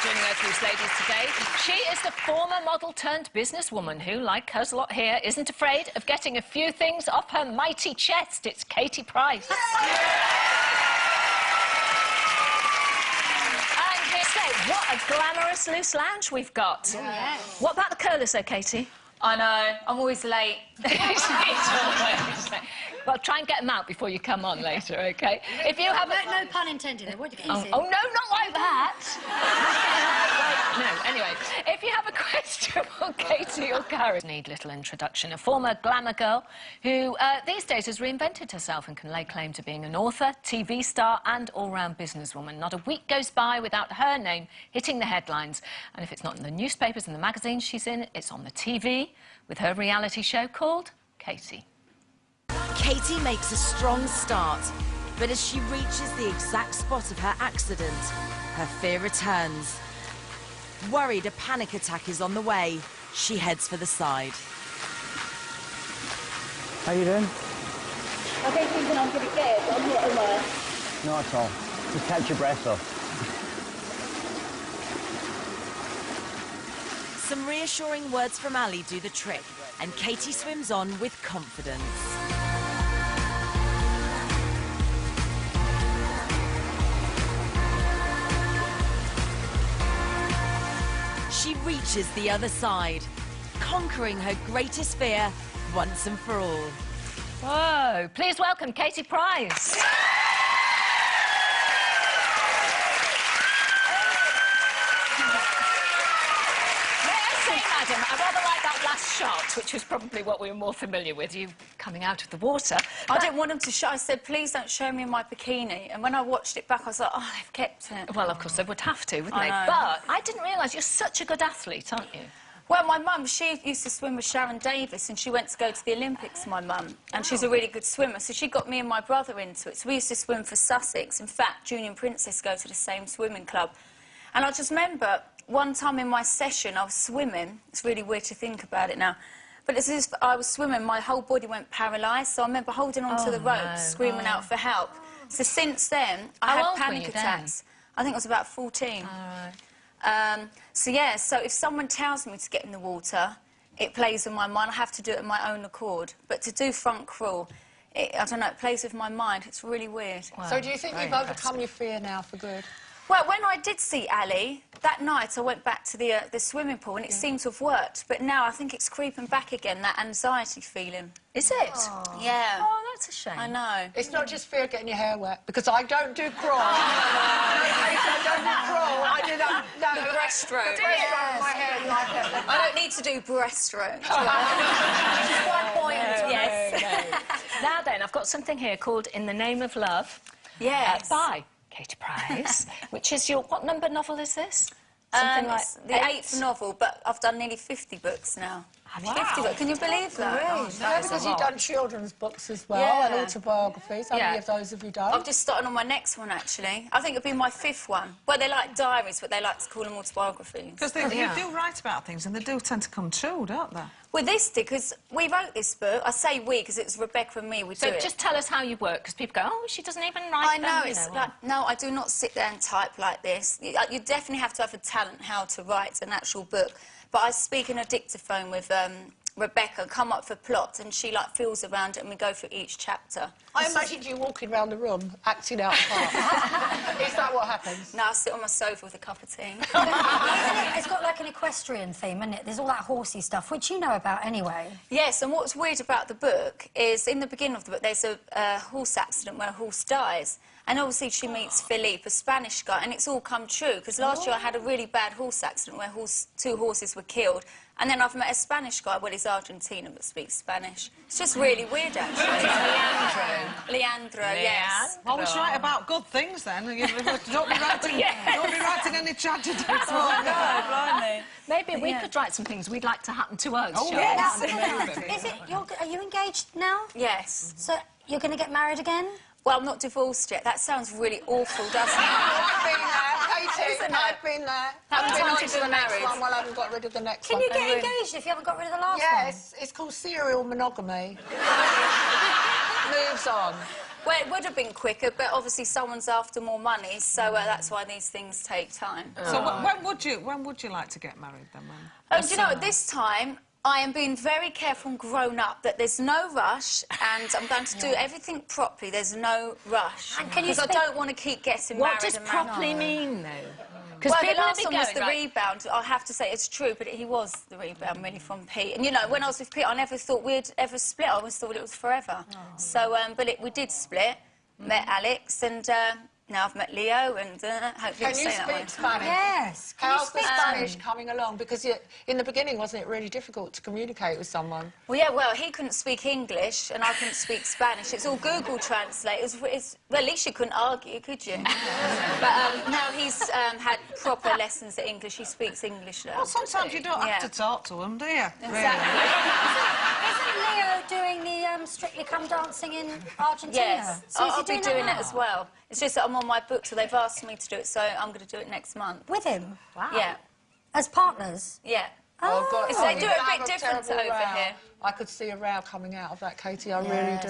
joining Earth Ladies today. She is the former model turned businesswoman who, like her lot here, isn't afraid of getting a few things off her mighty chest. It's Katie Price. And here's Kate. What a glamorous loose lounge we've got. Oh, yes. What about the curlers, though, Katie? I know. I'm always late. Well, try and get them out before you come on later, OK? If you have No pun intended there. What did you oh, no, not like that. No, anyway, if you have a question for Katie or Karen, need little introduction. A former glamour girl who these days has reinvented herself and can lay claim to being an author, TV star and all-round businesswoman. Not a week goes by without her name hitting the headlines. And if it's not in the newspapers and the magazines she's in, it's on the TV with her reality show called Katie. Katie makes a strong start, but as she reaches the exact spot of her accident, her fear returns. Worried a panic attack is on the way, she heads for the side. How you doing? I don't think I'm going to get it, but I'm not aware. Not at all. Just catch your breath though. Some reassuring words from Ali do the trick, and Katie swims on with confidence. She reaches the other side, conquering her greatest fear once and for all. Whoa! Please welcome Katie Price. Madam, I rather like that last shot, which was probably what we were more familiar with, you coming out of the water. I didn't want them to show. I said, please don't show me in my bikini. And when I watched it back, I was like, oh, they've kept it. Well, of course, they would have to, wouldn't they? I know. But I didn't realise you're such a good athlete, aren't you? Well, my mum, she used to swim with Sharon Davis, and she went to go to the Olympics, my mum. And she's a really good swimmer, so she got me and my brother into it. So we used to swim for Sussex. In fact, Junior and Princess go to the same swimming club. And I just remember one time in my session, I was swimming. It's really weird to think about it now. But as if I was swimming, my whole body went paralysed. So I remember holding onto the rope, screaming out for help. So since then, I had panic attacks. I think I was about 14. So, yeah, so if someone tells me to get in the water, it plays with my mind. I have to do it on my own accord. But to do front crawl, I don't know, it plays with my mind. It's really weird. Wow. So do you think you've overcome your fear now for good? Well, when I did see Ali, that night I went back to the swimming pool and it seemed to have worked. But now I think it's creeping back again, that anxiety feeling. Is it? Oh. Yeah. Oh, that's a shame. I know. It's not just fear of getting your hair wet, because I don't do crawl. I don't do crawl. I do that. No, the breaststroke. My hair, I don't need to do breaststroke. Which is quite poignant, yes. Now then, I've got something here called In the Name of Love. Yes. By Katie Price, which is your... What number novel is this? Something like the 8th novel, but I've done nearly 50 books now. Wow. 50 books. Can you believe that? No, because you've done children's books as well, and autobiographies. How many of those have you done? I've just started on my next one, actually. I think it'll be my 5th one. Well, they're like diaries, but they like to call them autobiographies. Because you do write about things, and they do tend to come true, don't they? Well, this did, because we wrote this book. I say we, because it's Rebecca and me, we do it. So just tell us how you work, because people go, oh, she doesn't even write them. I know, it's like, no, I do not sit there and type like this. You definitely have to have a talent how to write an actual book. But I speak in a dictaphone with Rebecca, come up for plots, and she, like, feels around it, and we go through each chapter. I imagined you walking around the room, acting out the part. Is that what happens? No, I sit on my sofa with a cup of tea. It's got like an equestrian theme, isn't it? There's all that horsey stuff, which you know about anyway. Yes, and what's weird about the book is, in the beginning of the book, there's a horse accident where a horse dies. And obviously she meets Philippe, a Spanish guy, and it's all come true, because last year I had a really bad horse accident where 2 horses were killed, and then I've met a Spanish guy, well, he's Argentinian but speaks Spanish. It's just really weird, actually. Leandro, yes. Always write about good things, then. Don't be writing any tragedies. Oh, God, blimey. Maybe we could write some things we'd like to happen to us. Oh, yes. Are you engaged now? Yes. So you're going to get married again? Well, I'm not divorced yet. That sounds really awful, doesn't it? I've been there, Katie. Isn't it? I've been there. How many times to have the you been next married? one while I haven't got rid of the next Can one. you get engaged if you haven't got rid of the last one? Yes, it's called serial monogamy. Moves on. Well, it would have been quicker, but obviously someone's after more money, so that's why these things take time. So when would you like to get married then, Mum? Do you know, at this time, I am being very careful and grown up that there's no rush and I'm going to do everything properly. There's no rush. And can you Because I speak- don't want to keep getting What married does and married. properly mean, though? Well, the people last will be one was going, the right, rebound. I have to say it's true, but he was the rebound really from Pete. And you know, when I was with Pete, I never thought we'd ever split. I always thought it was forever. So, we did split. Met Alex, and now I've met Leo, and hopefully Can you stay that way. speak Spanish? Yes. Can you How's the speak Spanish coming along? Because in the beginning, wasn't it really difficult to communicate with someone? Well, yeah, well, he couldn't speak English, and I couldn't speak Spanish. It's all Google Translate. Well, at least you couldn't argue, could you? But now he's had proper lessons at English. He speaks English now. Well, sometimes you don't have Yeah. to talk to them, do you? Isn't Leo doing the Strictly Come Dancing in Argentina? Yes, So is he I'll be that doing it now? as well. It's just that I'm on my book, so they've asked me to do it, so I'm going to do it next month. With him? Wow. Yeah, As partners? yeah. Oh, God, It's they you're do gonna it a have bit different terrible over row. here. I could see a row coming out of that, Katie. I really do.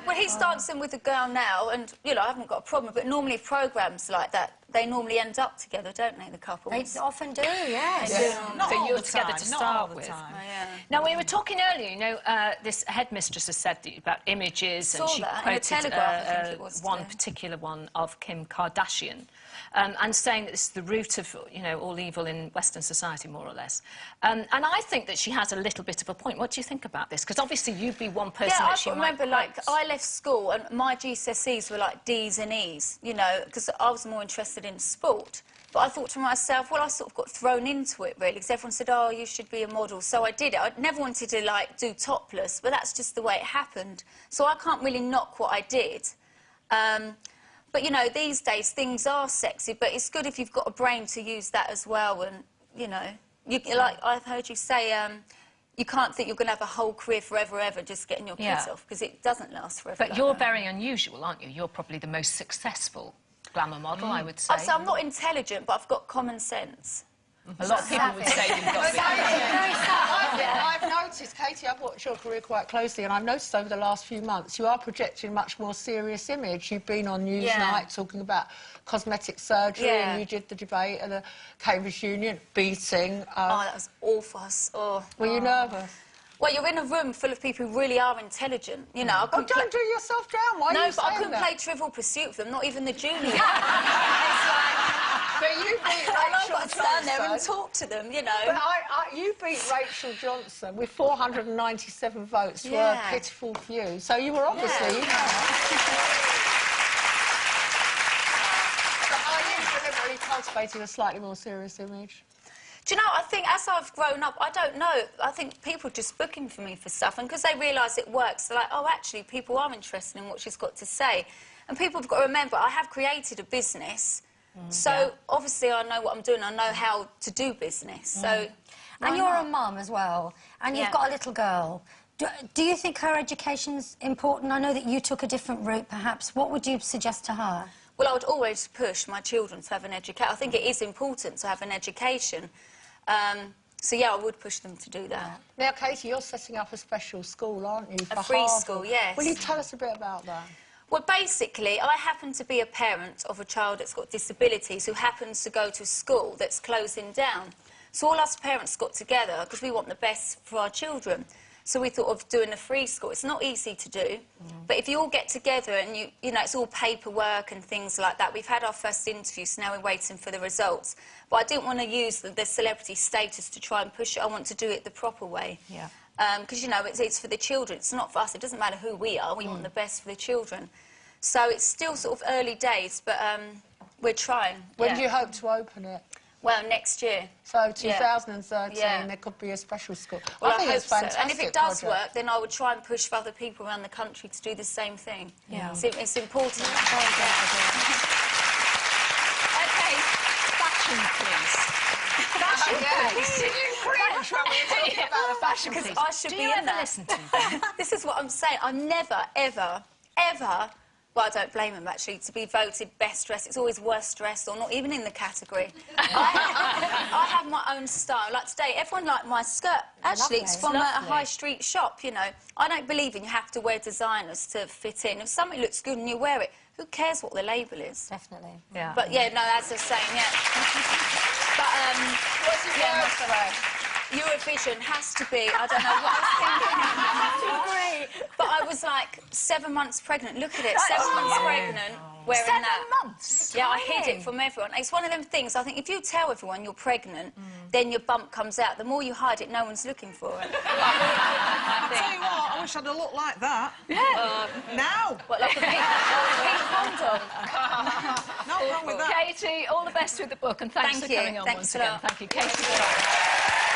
Well, he's dancing with a girl now, and, you know, I haven't got a problem, but normally programmes like that, they normally end up together, don't they, the couples? They often do, yes. Not So all you're the together time, to not start all the with. time. Yeah. Now, we were talking earlier, you know, this headmistress has said about images, Saw and she that in the quoted Telegraph, I think it was one today. particular one of Kim Kardashian, and saying that this is the root of, you know, all evil in Western society, more or less. And I think that she has a little bit of a point. What do you think about this? Because obviously you'd be one person Yeah, that I she remember, might like, quote. I left school and my GCSEs were like D's and E's, you know, because I was more interested in sport. But I thought to myself, well, I sort of got thrown into it, really, because everyone said, oh, you should be a model. So I did it. I never wanted to, like, do topless, but that's just the way it happened. So I can't really knock what I did. But, you know, these days, things are sexy, but it's good if you've got a brain to use that as well. And, you know, like I've heard you say, you can't think you're going to have a whole career forever, ever, just getting your kids off, because it doesn't last forever. But like you're that. very unusual, aren't you? You're probably the most successful glamour model, I would say. So I'm not intelligent, but I've got common sense. A lot of people would say you've got... I've noticed, Katie, I've watched your career quite closely, and I've noticed over the last few months you are projecting a much more serious image. You've been on Newsnight talking about cosmetic surgery, and you did the debate at the Cambridge Union, beating. Oh, that was awful. Were you nervous? Well, you're in a room full of people who really are intelligent. You know, I Oh, couldn't don't do yourself down. Why are No, you but I saying couldn't that? play Trivial Pursuit with them, not even the junior. But you beat And I've Rachel got to stand there and Johnson. talk to them, you know. But you beat Rachel Johnson with 497 votes for a pitiful few. So you were obviously... But are you deliberately cultivating a slightly more serious image? Do you know, I think as I've grown up, I don't know, I think people are just booking for me for stuff, and because they realise it works, they're like, oh, actually, people are interested in what she's got to say. And people have got to remember, I have created a business, so obviously I know what I'm doing, I know how to do business, so... And you're a mum as well, and you've got a little girl. Do you think her education's important? I know that you took a different route, perhaps. What would you suggest to her? Well, I would always push my children to have an education. I think it is important to have an education. So, yeah, I would push them to do that. Now, Katie, you're setting up a special school, aren't you? A free school, yes. Will you tell us a bit about that? Well, basically, I happen to be a parent of a child that's got disabilities who happens to go to a school that's closing down. So all us parents got together because we want the best for our children. So we thought of doing a free school. It's not easy to do, but if you all get together and, you know, it's all paperwork and things like that. We've had our first interview, so now we're waiting for the results. But I didn't want to use the celebrity status to try and push it. I want to do it the proper way. Yeah. Because, you know, it's for the children. It's not for us. It doesn't matter who we are. We want the best for the children. So it's still sort of early days, but we're trying. When do you hope to open it? Well, next year. So 2013, there could be a special school. Well, I think hope it's fantastic. so. And if it does project. work, then I would try and push for other people around the country to do the same thing. Yeah. It's important. OK, fashion, please. Fashion, please. Did you cringe when we were talking about the fashion? Because please. I should Do be you in ever that. listen to them? This is what I'm saying. I'm never, ever, ever... Well, I don't blame them, actually, to be voted best dressed. It's always worst dressed or not even in the category. I have my own style. Like today, everyone liked my skirt. Actually, it's from a high street shop, you know. I don't believe in you have to wear designers to fit in. If something looks good and you wear it, who cares what the label is? Definitely. Yeah. But, yeah, no, as I was saying, yeah. But, What's his words today? Eurovision has to be, I don't know what I was thinking. But I was like 7 months pregnant. Look at it, 7 months pregnant, wearing 7 that. months? Yeah, I hid it from everyone. It's one of them things, I think, if you tell everyone you're pregnant, then your bump comes out. The more you hide it, no one's looking for it. I'll tell you what, I wish I'd have looked like that. Yeah. Now. What, like a pink condom? Nothing wrong with that. Katie, all the best with the book, and thanks Thank for you. coming on Thanks once a again. lot. Thank you, Katie.